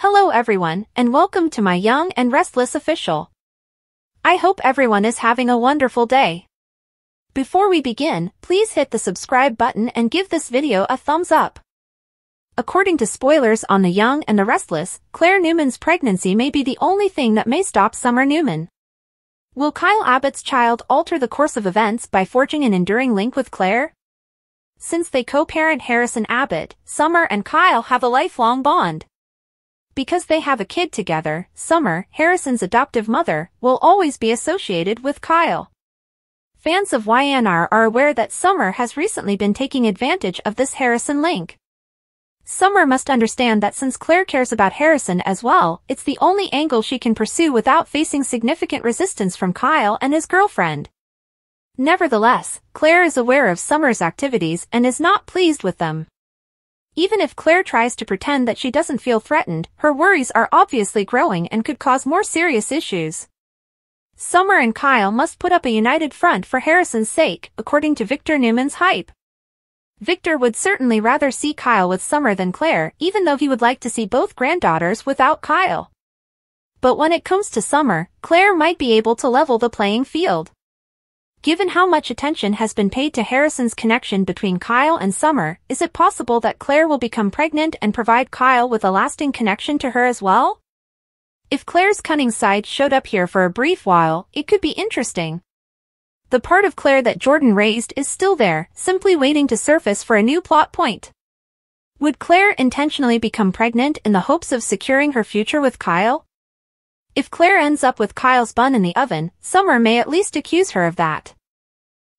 Hello everyone, and welcome to my Young and Restless official. I hope everyone is having a wonderful day. Before we begin, please hit the subscribe button and give this video a thumbs up. According to spoilers on The Young and the Restless, Claire Newman's pregnancy may be the only thing that may stop Summer Newman. Will Kyle Abbott's child alter the course of events by forging an enduring link with Claire? Since they co-parent Harrison Abbott, Summer and Kyle have a lifelong bond. Because they have a kid together, Summer, Harrison's adoptive mother, will always be associated with Kyle. Fans of YNR are aware that Summer has recently been taking advantage of this Harrison link. Summer must understand that since Claire cares about Harrison as well, it's the only angle she can pursue without facing significant resistance from Kyle and his girlfriend. Nevertheless, Claire is aware of Summer's activities and is not pleased with them. Even if Claire tries to pretend that she doesn't feel threatened, her worries are obviously growing and could cause more serious issues. Summer and Kyle must put up a united front for Harrison's sake, according to Victor Newman's hype. Victor would certainly rather see Kyle with Summer than Claire, even though he would like to see both granddaughters without Kyle. But when it comes to Summer, Claire might be able to level the playing field. Given how much attention has been paid to Harrison's connection between Kyle and Summer, is it possible that Claire will become pregnant and provide Kyle with a lasting connection to her as well? If Claire's cunning side showed up here for a brief while, it could be interesting. The part of Claire that Jordan raised is still there, simply waiting to surface for a new plot point. Would Claire intentionally become pregnant in the hopes of securing her future with Kyle? If Claire ends up with Kyle's bun in the oven, Summer may at least accuse her of that.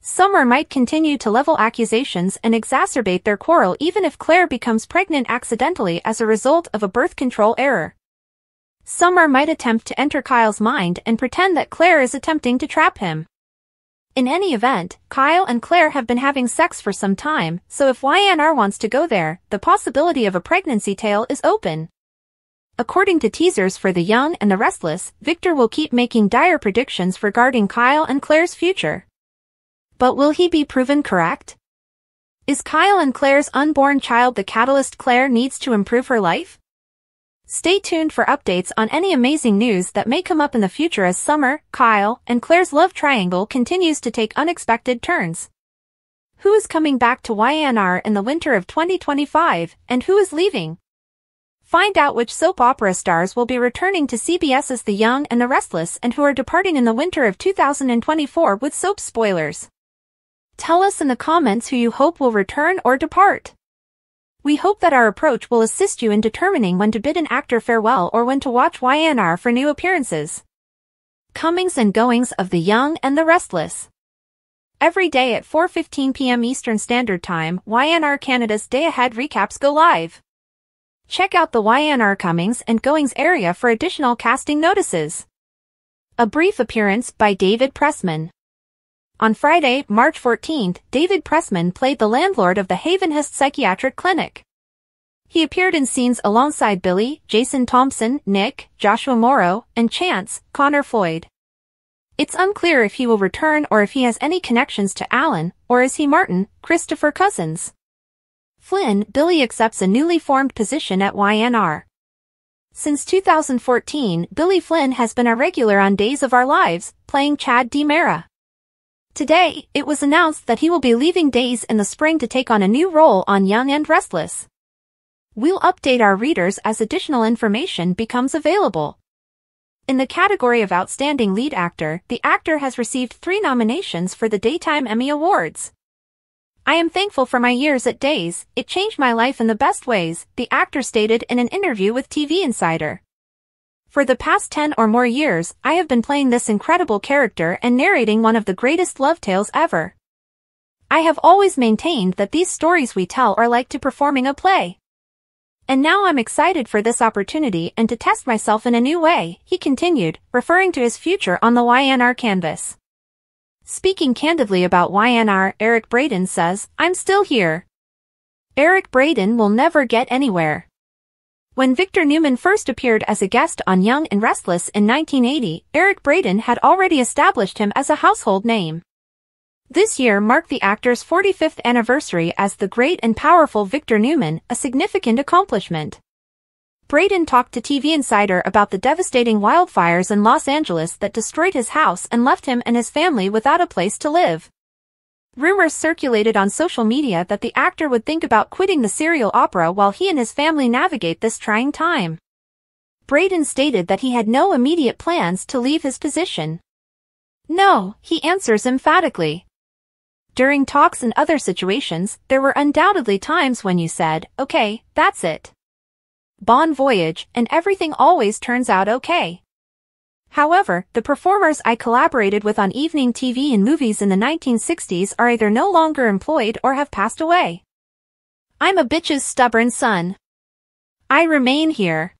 Summer might continue to level accusations and exacerbate their quarrel even if Claire becomes pregnant accidentally as a result of a birth control error. Summer might attempt to enter Kyle's mind and pretend that Claire is attempting to trap him. In any event, Kyle and Claire have been having sex for some time, so if YNR wants to go there, the possibility of a pregnancy tale is open. According to teasers for The Young and the Restless, Victor will keep making dire predictions regarding Kyle and Claire's future. But will he be proven correct? Is Kyle and Claire's unborn child the catalyst Claire needs to improve her life? Stay tuned for updates on any amazing news that may come up in the future as Summer, Kyle, and Claire's love triangle continues to take unexpected turns. Who is coming back to YNR in the winter of 2025, and who is leaving? Find out which soap opera stars will be returning to CBS's The Young and the Restless and who are departing in the winter of 2024 with soap spoilers. Tell us in the comments who you hope will return or depart. We hope that our approach will assist you in determining when to bid an actor farewell or when to watch YNR for new appearances. Comings and goings of The Young and the Restless. Every day at 4:15 p.m. Eastern Standard Time, YNR Canada's Day Ahead recaps go live. Check out the YNR Comings and Goings area for additional casting notices. A brief appearance by David Pressman. On Friday, March 14th, David Pressman played the landlord of the Havenhurst Psychiatric Clinic. He appeared in scenes alongside Billy, Jason Thompson, Nick, Joshua Morrow, and Chance, Connor Floyd. It's unclear if he will return or if he has any connections to Alan, or is he Martin, Christopher Cousins. Flynn, Billy accepts a newly formed position at YNR. Since 2014, Billy Flynn has been a regular on Days of Our Lives, playing Chad DiMera. Today, it was announced that he will be leaving Days in the spring to take on a new role on Young and Restless. We'll update our readers as additional information becomes available. In the category of Outstanding Lead Actor, the actor has received 3 nominations for the Daytime Emmy Awards. I am thankful for my years at Days, it changed my life in the best ways, the actor stated in an interview with TV Insider. For the past 10 or more years, I have been playing this incredible character and narrating one of the greatest love tales ever. I have always maintained that these stories we tell are like to performing a play. And now I'm excited for this opportunity and to test myself in a new way, he continued, referring to his future on the YNR canvas. Speaking candidly about YNR, Eric Braeden says, "I'm still here." Eric Braeden will never get anywhere. When Victor Newman first appeared as a guest on Young and Restless in 1980, Eric Braeden had already established him as a household name. This year marked the actor's 45th anniversary as the great and powerful Victor Newman, a significant accomplishment. Braden talked to TV Insider about the devastating wildfires in Los Angeles that destroyed his house and left him and his family without a place to live. Rumors circulated on social media that the actor would think about quitting the serial opera while he and his family navigate this trying time. Braden stated that he had no immediate plans to leave his position. No, he answers emphatically. During talks and other situations, there were undoubtedly times when you said, "Okay, that's it. Bon voyage," and everything always turns out okay. However, the performers I collaborated with on evening TV and movies in the 1960s are either no longer employed or have passed away. I'm a bitch's stubborn son. I remain here.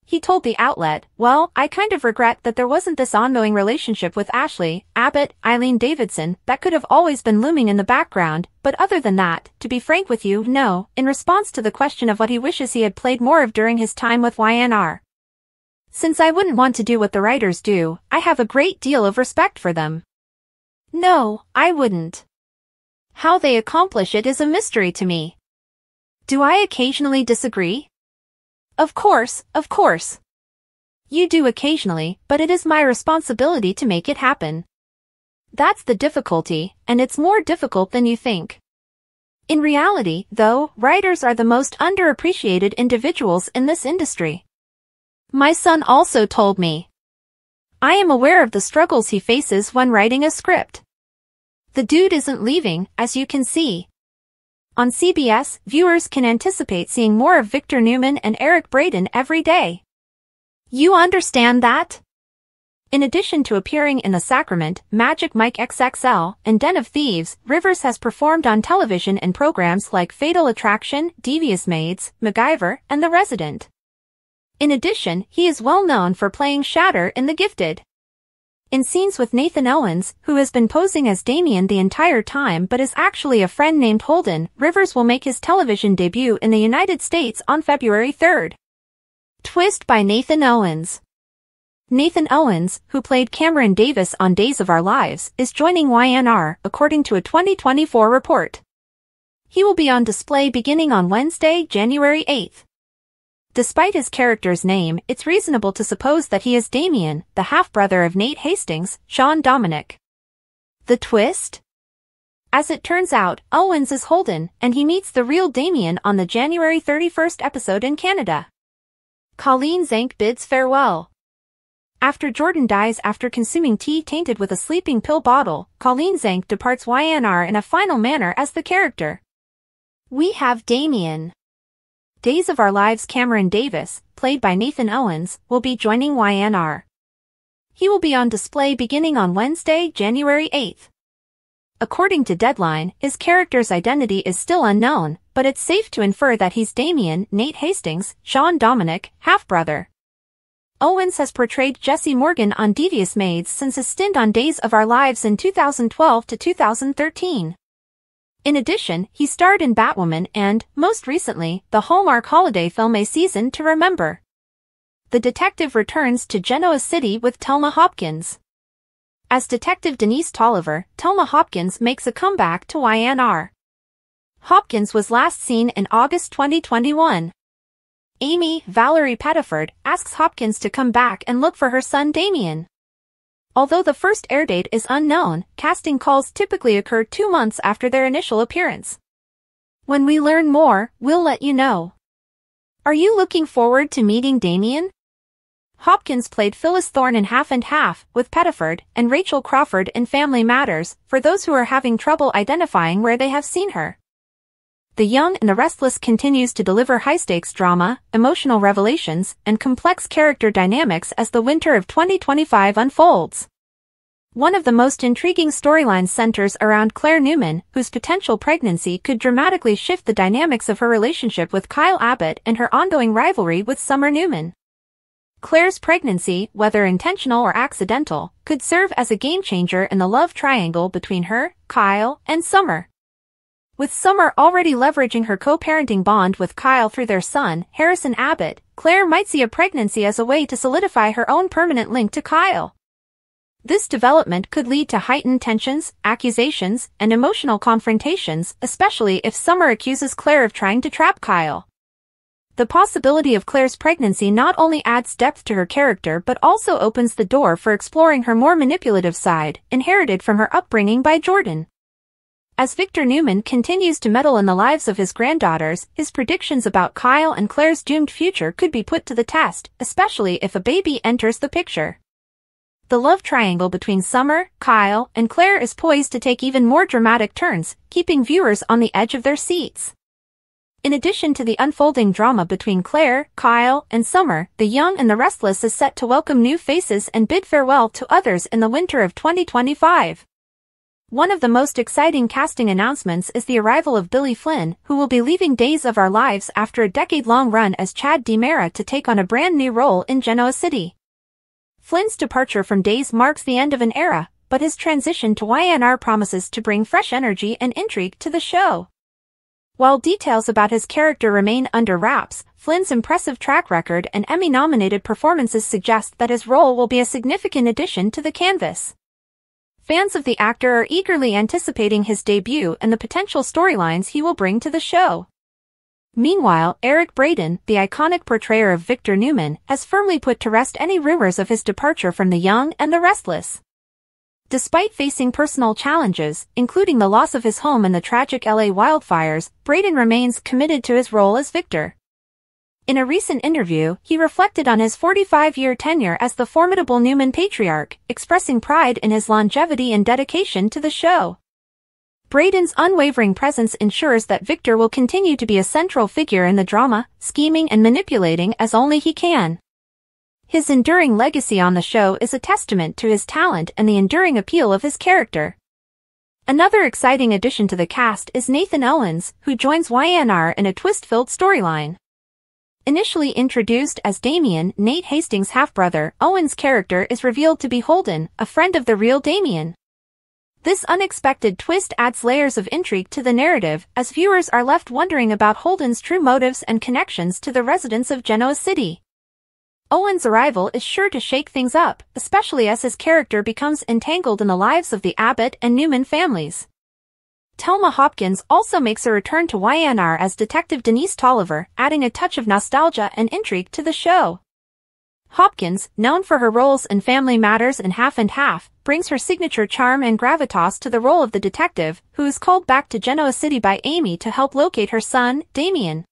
He told the outlet, "Well, I kind of regret that there wasn't this ongoing relationship with Ashley, Abbott, Eileen Davidson that could have always been looming in the background, but other than that, to be frank with you, no," in response to the question of what he wishes he had played more of during his time with YNR. "Since I wouldn't want to do what the writers do, I have a great deal of respect for them. No, I wouldn't. How they accomplish it is a mystery to me. Do I occasionally disagree? Of course, of course. You do occasionally, but it is my responsibility to make it happen. That's the difficulty, and it's more difficult than you think." In reality, though, writers are the most underappreciated individuals in this industry. My son also told me. I am aware of the struggles he faces when writing a script. The dude isn't leaving, as you can see. On CBS, viewers can anticipate seeing more of Victor Newman and Eric Braeden every day. You understand that? In addition to appearing in The Sacrament, Magic Mike XXL, and Den of Thieves, Rivers has performed on television in programs like Fatal Attraction, Devious Maids, MacGyver, and The Resident. In addition, he is well known for playing Shatter in The Gifted. In scenes with Nathan Owens, who has been posing as Damien the entire time but is actually a friend named Holden, Rivers will make his television debut in the United States on February 3rd. Twist by Nathan Owens. Nathan Owens, who played Cameron Davis on Days of Our Lives, is joining YNR, according to a 2024 report. He will be on display beginning on Wednesday, January 8th. Despite his character's name, it's reasonable to suppose that he is Damien, the half-brother of Nate Hastings, Sean Dominic. The twist? As it turns out, Owens is Holden, and he meets the real Damien on the January 31st episode in Canada. Colleen Zank bids farewell. After Jordan dies after consuming tea tainted with a sleeping pill bottle, Colleen Zank departs YNR in a final manner as the character. We have Damien. Days of Our Lives Cameron Davis, played by Nathan Owens, will be joining YNR. He will be on display beginning on Wednesday, January 8th. According to Deadline, his character's identity is still unknown, but it's safe to infer that he's Damien, Nate Hastings, Sean Dominic, half-brother. Owens has portrayed Jesse Morgan on Devious Maids since his stint on Days of Our Lives in 2012 to 2013. In addition, he starred in Batwoman and, most recently, the Hallmark holiday film A Season to Remember. The detective returns to Genoa City with Thelma Hopkins. As Detective Denise Tolliver, Thelma Hopkins makes a comeback to YNR. Hopkins was last seen in August 2021. Amy, Valerie Pettiford, asks Hopkins to come back and look for her son Damien. Although the first airdate is unknown, casting calls typically occur 2 months after their initial appearance. When we learn more, we'll let you know. Are you looking forward to meeting Damien? Hopkins played Phyllis Thorne in Half and Half, with Pettiford, and Rachel Crawford in Family Matters, for those who are having trouble identifying where they have seen her. The Young and the Restless continues to deliver high-stakes drama, emotional revelations, and complex character dynamics as the winter of 2025 unfolds. One of the most intriguing storylines centers around Claire Newman, whose potential pregnancy could dramatically shift the dynamics of her relationship with Kyle Abbott and her ongoing rivalry with Summer Newman. Claire's pregnancy, whether intentional or accidental, could serve as a game-changer in the love triangle between her, Kyle, and Summer. With Summer already leveraging her co-parenting bond with Kyle through their son, Harrison Abbott, Claire might see a pregnancy as a way to solidify her own permanent link to Kyle. This development could lead to heightened tensions, accusations, and emotional confrontations, especially if Summer accuses Claire of trying to trap Kyle. The possibility of Claire's pregnancy not only adds depth to her character but also opens the door for exploring her more manipulative side, inherited from her upbringing by Jordan. As Victor Newman continues to meddle in the lives of his granddaughters, his predictions about Kyle and Claire's doomed future could be put to the test, especially if a baby enters the picture. The love triangle between Summer, Kyle, and Claire is poised to take even more dramatic turns, keeping viewers on the edge of their seats. In addition to the unfolding drama between Claire, Kyle, and Summer, The Young and the Restless is set to welcome new faces and bid farewell to others in the winter of 2025. One of the most exciting casting announcements is the arrival of Billy Flynn, who will be leaving Days of Our Lives after a decade-long run as Chad DiMera to take on a brand new role in Genoa City. Flynn's departure from Days marks the end of an era, but his transition to YNR promises to bring fresh energy and intrigue to the show. While details about his character remain under wraps, Flynn's impressive track record and Emmy-nominated performances suggest that his role will be a significant addition to the canvas. Fans of the actor are eagerly anticipating his debut and the potential storylines he will bring to the show. Meanwhile, Eric Braeden, the iconic portrayer of Victor Newman, has firmly put to rest any rumors of his departure from The Young and the Restless. Despite facing personal challenges, including the loss of his home in the tragic LA wildfires, Braeden remains committed to his role as Victor. In a recent interview, he reflected on his 45-year tenure as the formidable Newman patriarch, expressing pride in his longevity and dedication to the show. Braeden's unwavering presence ensures that Victor will continue to be a central figure in the drama, scheming and manipulating as only he can. His enduring legacy on the show is a testament to his talent and the enduring appeal of his character. Another exciting addition to the cast is Nathan Owens, who joins YNR in a twist-filled storyline. Initially introduced as Damien, Nate Hastings' half-brother, Owens' character is revealed to be Holden, a friend of the real Damien. This unexpected twist adds layers of intrigue to the narrative, as viewers are left wondering about Holden's true motives and connections to the residents of Genoa City. Owen's arrival is sure to shake things up, especially as his character becomes entangled in the lives of the Abbott and Newman families. Thelma Hopkins also makes a return to YNR as Detective Denise Tolliver, adding a touch of nostalgia and intrigue to the show. Hopkins, known for her roles in Family Matters and Half and Half, brings her signature charm and gravitas to the role of the detective, who is called back to Genoa City by Amy to help locate her son, Damien.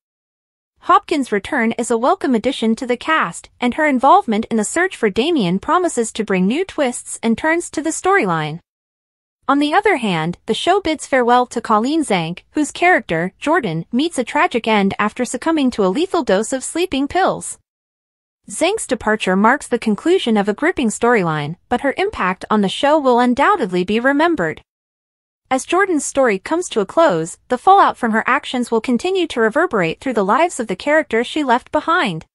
Hopkins' return is a welcome addition to the cast, and her involvement in the search for Damien promises to bring new twists and turns to the storyline. On the other hand, the show bids farewell to Colleen Zank, whose character, Jordan, meets a tragic end after succumbing to a lethal dose of sleeping pills. Zank's departure marks the conclusion of a gripping storyline, but her impact on the show will undoubtedly be remembered. As Jordan's story comes to a close, the fallout from her actions will continue to reverberate through the lives of the characters she left behind.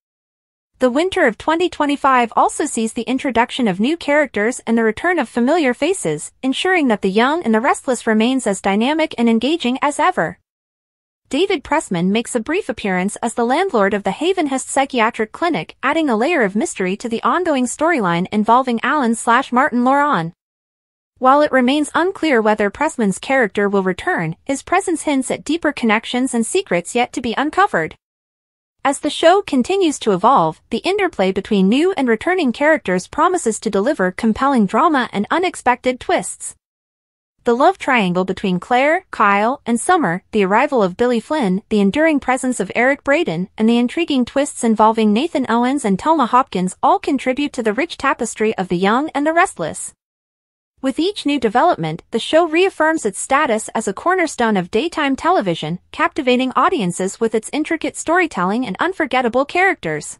The winter of 2025 also sees the introduction of new characters and the return of familiar faces, ensuring that The Young and the Restless remains as dynamic and engaging as ever. David Pressman makes a brief appearance as the landlord of the Havenhurst Psychiatric Clinic, adding a layer of mystery to the ongoing storyline involving Alan/Martin Laurent. While it remains unclear whether Pressman's character will return, his presence hints at deeper connections and secrets yet to be uncovered. As the show continues to evolve, the interplay between new and returning characters promises to deliver compelling drama and unexpected twists. The love triangle between Claire, Kyle, and Summer, the arrival of Billy Flynn, the enduring presence of Eric Braeden, and the intriguing twists involving Nathan Owens and Thelma Hopkins all contribute to the rich tapestry of The Young and the Restless. With each new development, the show reaffirms its status as a cornerstone of daytime television, captivating audiences with its intricate storytelling and unforgettable characters.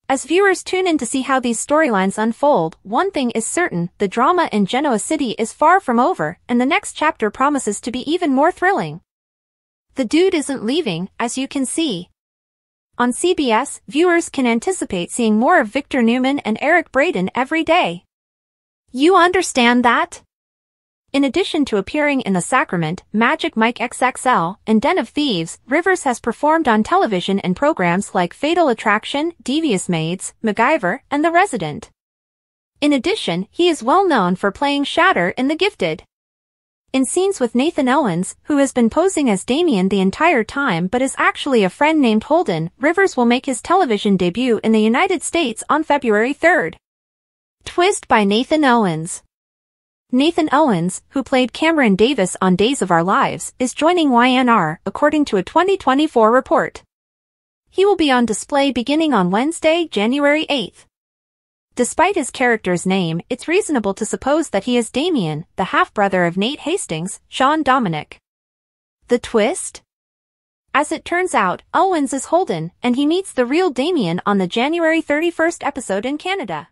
As viewers tune in to see how these storylines unfold, one thing is certain: the drama in Genoa City is far from over, and the next chapter promises to be even more thrilling. The dude isn't leaving, as you can see. On CBS, viewers can anticipate seeing more of Victor Newman and Eric Braeden every day. You understand that? In addition to appearing in The Sacrament, Magic Mike XXL, and Den of Thieves, Rivers has performed on television in programs like Fatal Attraction, Devious Maids, MacGyver, and The Resident. In addition, he is well known for playing Shatter in The Gifted. In scenes with Nathan Owens, who has been posing as Damien the entire time but is actually a friend named Holden, Rivers will make his television debut in the United States on February 3rd. Twist by Nathan Owens. Nathan Owens, who played Cameron Davis on Days of Our Lives, is joining YNR, according to a 2024 report. He will be on display beginning on Wednesday, January 8th. Despite his character's name, it's reasonable to suppose that he is Damien, the half-brother of Nate Hastings, Sean Dominic. The twist? As it turns out, Owens is Holden, and he meets the real Damien on the January 31st episode in Canada.